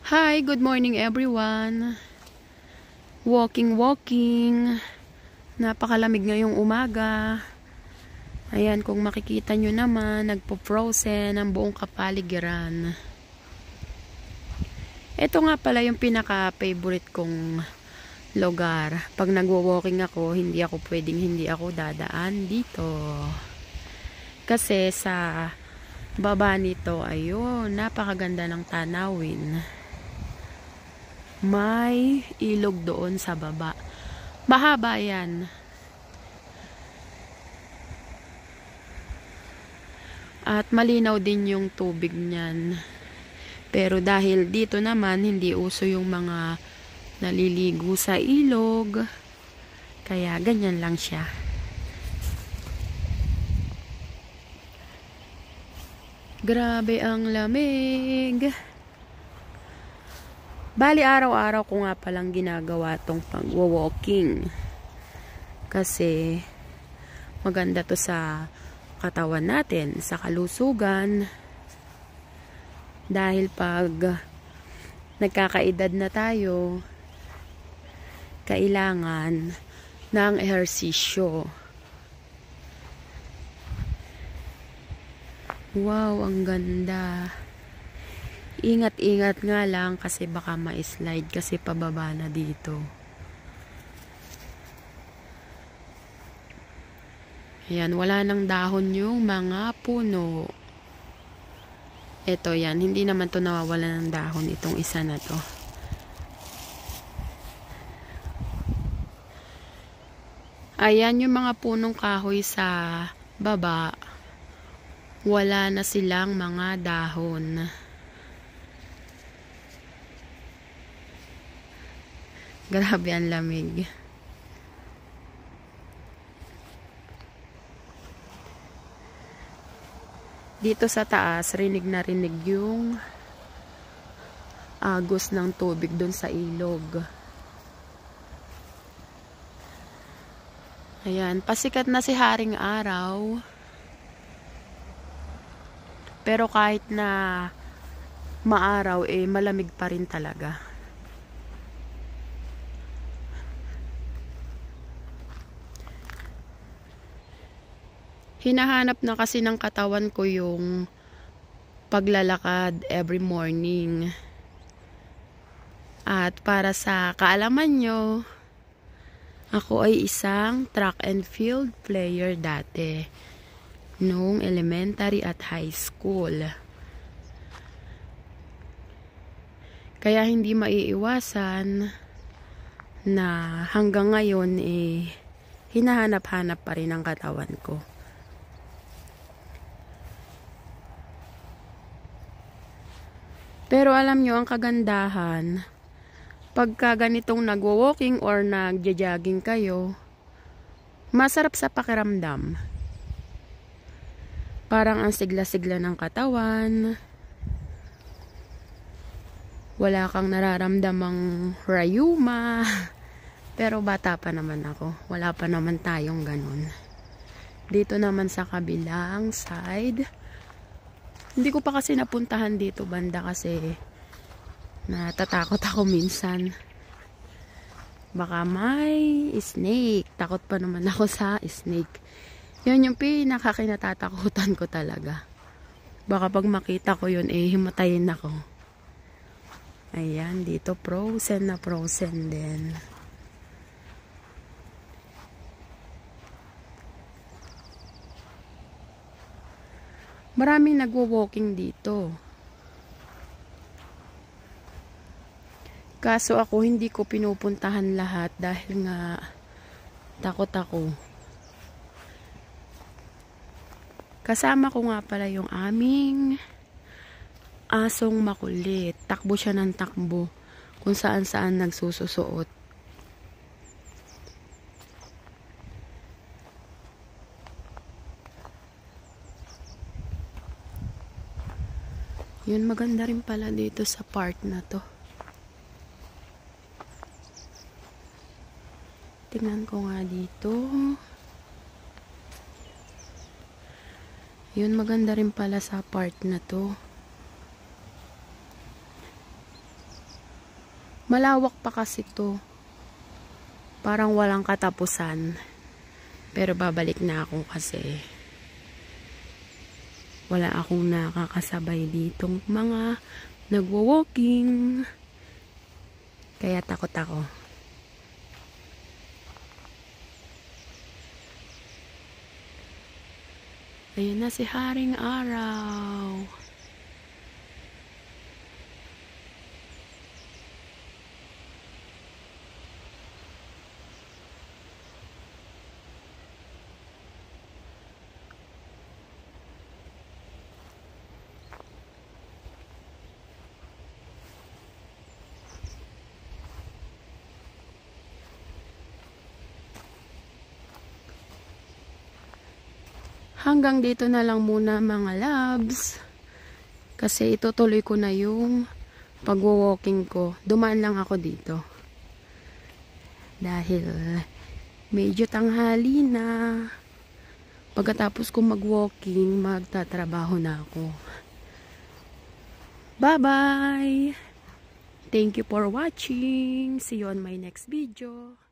Hi, good morning everyone. Walking. Napakalamig ngayong umaga. Ayan, kung makikita nyo naman, nagpo-frozen ang buong kapaligiran. Ito nga pala yung pinaka-favorite kong lugar. Pag nagwo-walking ako, hindi ako dadaan dito. Kasi sa baba nito, ayun, napakaganda ng tanawin. May ilog doon sa baba. Mahaba yan. At malinaw din yung tubig niyan. Pero dahil dito naman, hindi uso yung mga naliligo sa ilog. Kaya ganyan lang siya. Grabe ang lamig. Bali, araw-araw ko nga palang ginagawa tong pag-walking. Kasi maganda to sa katawan natin, sa kalusugan. Dahil pag nagkakaedad na tayo, kailangan ng ehersisyo. Wow, ang ganda. Ingat-ingat nga lang kasi baka ma-slide kasi pababa na dito. Ayan, wala nang dahon yung mga puno. Ito yan, hindi naman to nawawala ng dahon itong isa na to. Ayan yung mga punong kahoy sa baba. Wala na silang mga dahon. Grabe ang lamig. Dito sa taas, rinig na rinig yung agos ng tubig dun sa ilog. Ayan, pasikat na si Haring Araw. Pero kahit na maaraw, malamig pa rin talaga. Hinahanap na kasi ng katawan ko yung paglalakad every morning. At para sa kaalaman nyo, ako ay isang track and field player dati. Noong elementary at high school. Kaya hindi maiiwasan na hanggang ngayon hinahanap-hanap pa rin ang katawan ko. Pero alam nyo, ang kagandahan, pagka ganitong nagwo-walking or nagja-jogging kayo, masarap sa pakiramdam. Parang ang sigla-sigla ng katawan. Wala kang nararamdamang rayuma. Pero bata pa naman ako. Wala pa naman tayong ganun. Dito naman sa kabilang side. Hindi ko pa kasi napuntahan dito banda kasi natatakot ako minsan. Baka may snake. Takot pa naman ako sa snake. Yun yung pinakakinatatakutan ko talaga. Baka pag makita ko yun, himatayin ako. Ayan, dito frozen na frozen din. Maraming nagwo-walking dito. Kaso ako, hindi ko pinupuntahan lahat dahil nga takot ako. Kasama ko nga pala yung aming asong makulit. Takbo siya ng takbo kung saan-saan nagsususuot. Yun, maganda rin pala dito sa part na to. Tingnan ko nga dito. Yun, maganda rin pala sa part na to. Malawak pa kasi to. Parang walang katapusan. Pero babalik na ako kasi wala akong nakakasabay ditong mga nagwo-walking. Kaya takot ako. Ayan na si Haring Araw. Hanggang dito na lang muna mga loves. Kasi itutuloy ko na yung pagwo-walking ko. Dumaan lang ako dito. Dahil medyo tanghali na. Pagkatapos ko mag-walking, magtatrabaho na ako. Bye-bye! Thank you for watching. See you on my next video.